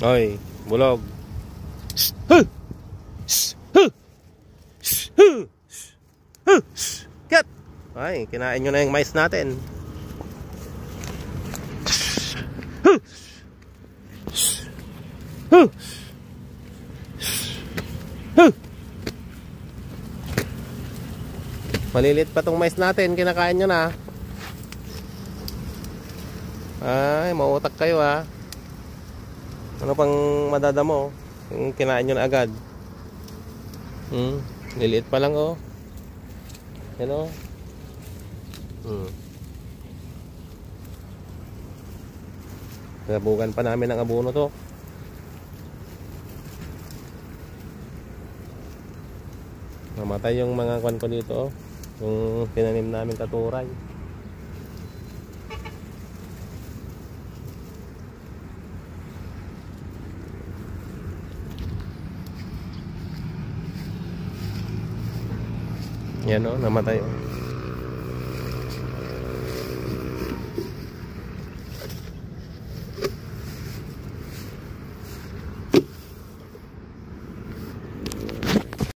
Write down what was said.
Hoy, bulog. Huh! Huh! Huh! Huh! Kat! Ay, kinain nyo na yung mais natin. Huh! Huh! Huh! Malilit pa tong mais natin, kinakain nyo na. Ay, mautak kayo ha. Ano pang madadamo? Yung kinain nyo na agad. Liliit pa lang oh. Yan oh. Nabugan pa namin ang abono to. Namatay yung mga kwan ko dito oh. Yung tinanim namin katuray. Yan o, namatay o.